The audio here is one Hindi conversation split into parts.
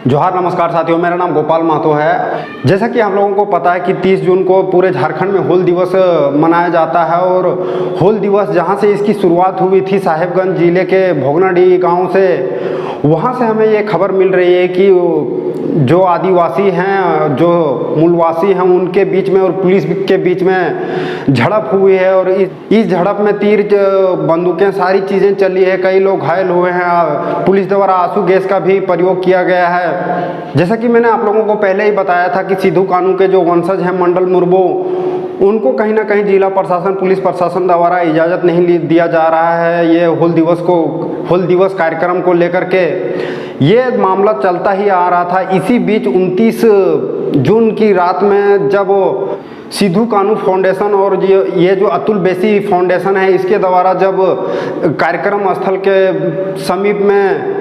जोहार, नमस्कार साथियों, मेरा नाम गोपाल महतो है। जैसा कि हम लोगों को पता है कि 30 जून को पूरे झारखंड में हूल दिवस मनाया जाता है और हूल दिवस जहां से इसकी शुरुआत हुई थी साहिबगंज जिले के भोगनाडीह गांव से, वहां से हमें ये खबर मिल रही है कि जो आदिवासी हैं, जो मूलवासी हैं, उनके बीच में और पुलिस के बीच में झड़प हुई है और इस झड़प में तीर, बंदूकें, सारी चीज़ें चली है। कई लोग घायल हुए हैं। पुलिस द्वारा आंसू गैस का भी प्रयोग किया गया है। जैसा कि मैंने आप लोगों को पहले ही बताया था कि सिद्धू कानू के जो वंशज हैं मंडल मुर्मू, उनको कहीं ना कहीं जिला प्रशासन, पुलिस प्रशासन द्वारा इजाज़त नहीं दिया जा रहा है। ये हूल दिवस कार्यक्रम को लेकर के ये मामला चलता ही आ रहा था। इसी बीच 29 जून की रात में जब सिद्धू कानू फाउंडेशन और ये जो अतुल बेसी फाउंडेशन है, इसके द्वारा जब कार्यक्रम स्थल के समीप में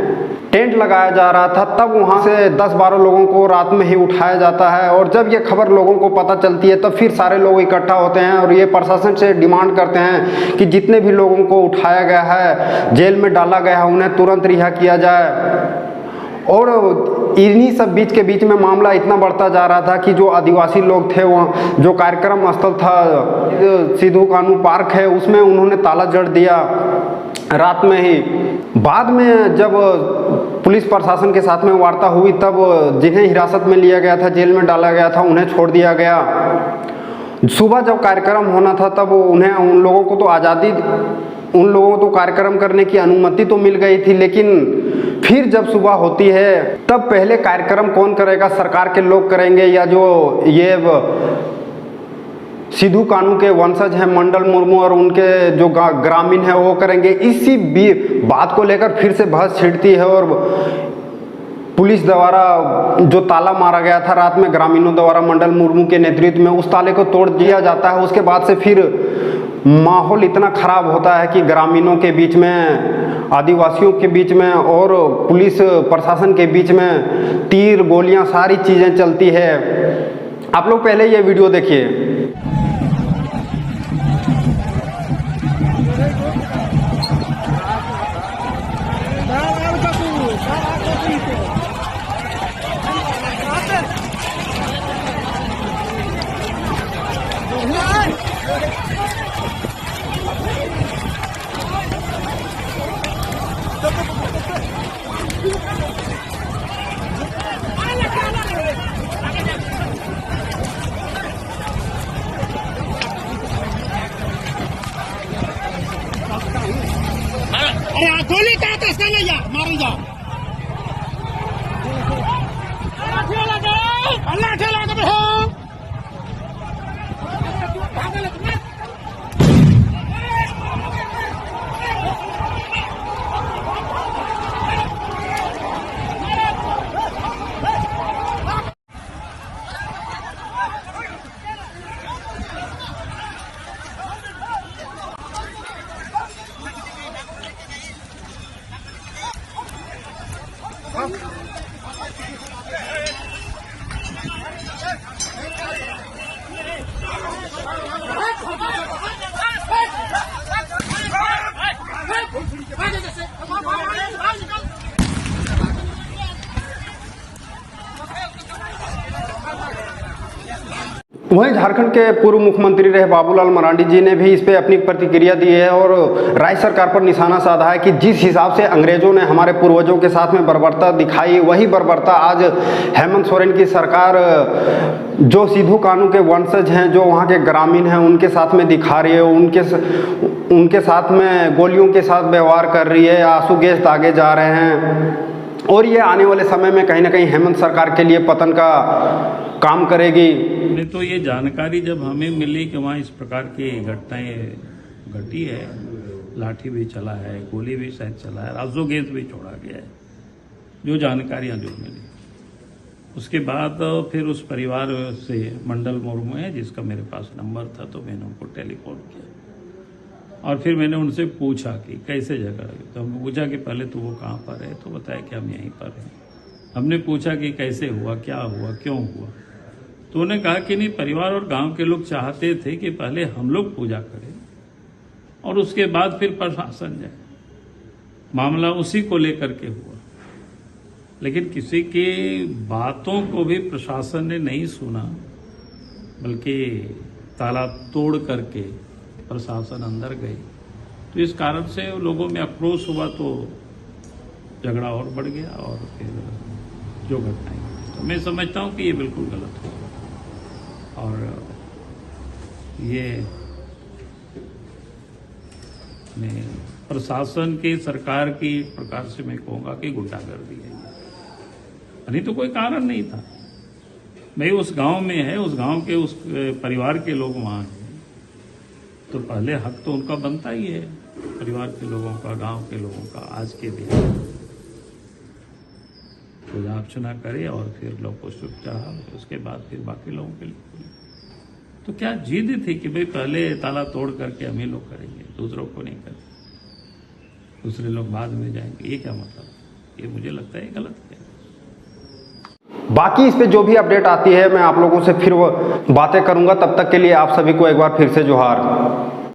टेंट लगाया जा रहा था, तब वहां से 10-12 लोगों को रात में ही उठाया जाता है। और जब ये खबर लोगों को पता चलती है, तब फिर सारे लोग इकट्ठा होते हैं और ये प्रशासन से डिमांड करते हैं कि जितने भी लोगों को उठाया गया है, जेल में डाला गया है, उन्हें तुरंत रिहा किया जाए। और इन्हीं सब बीच में मामला इतना बढ़ता जा रहा था कि जो आदिवासी लोग थे, वहाँ जो कार्यक्रम स्थल था सिद्धू कानू पार्क है, उसमें उन्होंने ताला जड़ दिया रात में ही। बाद में जब पुलिस प्रशासन के साथ में वार्ता हुई, तब जिन्हें हिरासत में लिया गया था, जेल में डाला गया था, उन्हें छोड़ दिया गया। सुबह जब कार्यक्रम होना था, तब उन लोगों को तो कार्यक्रम करने की अनुमति तो मिल गई थी, लेकिन फिर जब सुबह होती है, तब पहले कार्यक्रम कौन करेगा? सरकार के लोग करेंगे या जो ये सिद्धू कानू के वंशज हैं मंडल मुर्मू और उनके जो ग्रामीण हैं वो करेंगे? इसी बात को लेकर फिर से बहस छिड़ती है और पुलिस द्वारा जो ताला मारा गया था रात में ग्रामीणों द्वारा मंडल मुर्मू के नेतृत्व में, उस ताले को तोड़ दिया जाता है। उसके बाद से फिर माहौल इतना खराब होता है कि ग्रामीणों के बीच में, आदिवासियों के बीच में और पुलिस प्रशासन के बीच में तीर, गोलियां, सारी चीज़ें चलती है। आप लोग पहले ये वीडियो देखिए। अरे गोली का कैसे नहीं जा मारी जा अल्लाह ठेला के हो वहीं झारखंड के पूर्व मुख्यमंत्री रहे बाबूलाल मरांडी जी ने भी इस पे अपनी प्रतिक्रिया दी है और राज्य सरकार पर निशाना साधा है कि जिस हिसाब से अंग्रेजों ने हमारे पूर्वजों के साथ में बर्बरता दिखाई, वही बर्बरता आज हेमंत सोरेन की सरकार जो सिद्धू कानू के वंशज हैं, जो वहाँ के ग्रामीण हैं, उनके साथ में दिखा रही है। उनके साथ में गोलियों के साथ व्यवहार कर रही है, आंसू गैस दागे जा रहे हैं और ये आने वाले समय में कहीं ना कहीं हेमंत सरकार के लिए पतन का काम करेगी। नहीं तो ये जानकारी जब हमें मिली कि वहाँ इस प्रकार की घटनाएं घटी है, लाठी भी चला है, गोली भी शायद चला है, आंसू गैस भी छोड़ा गया है, जो जानकारियाँ जो मिली, उसके बाद फिर उस परिवार से मंडल मुर्मू है जिसका मेरे पास नंबर था, तो मैंने उनको टेलीफोन किया और फिर मैंने उनसे पूछा कि कैसे जगह है। तो हमने पूछा कि पहले तो वो कहाँ पर है, तो बताया कि हम यहीं पर हैं। हमने पूछा कि कैसे हुआ, क्या हुआ, क्यों हुआ, तो उन्होंने कहा कि नहीं, परिवार और गांव के लोग चाहते थे कि पहले हम लोग पूजा करें और उसके बाद फिर प्रशासन जाए। मामला उसी को लेकर के हुआ। लेकिन किसी की बातों को भी प्रशासन ने नहीं सुना, बल्कि ताला तोड़ करके प्रशासन अंदर गए। तो इस कारण से लोगों में आक्रोश हुआ, तो झगड़ा और बढ़ गया और फिर जो घटनाएं घटी। तो मैं समझता हूं कि ये बिल्कुल गलत हुआ और ये मैं प्रशासन की, सरकार की एक प्रकार से मैं कहूँगा कि गुंडागर्दी है। नहीं तो कोई कारण नहीं था। भाई उस गांव में है, उस गांव के उस परिवार के लोग वहां हैं, तो पहले हक तो उनका बनता ही है, परिवार के लोगों का, गांव के लोगों का। आज के दिन पूजा अर्चना करे और फिर लोग को शुभ चढ़ा, उसके बाद फिर बाकी लोगों के लिए। तो क्या जिद थी कि भाई पहले ताला तोड़ करके हम ही लोग करेंगे, दूसरों को नहीं करेंगे, दूसरे लोग बाद में जाएंगे? ये क्या मतलब? ये मुझे लगता है गलत है। बाकी इस पे जो भी अपडेट आती है मैं आप लोगों से फिर वो बातें करूंगा। तब तक के लिए आप सभी को एक बार फिर से जोहार।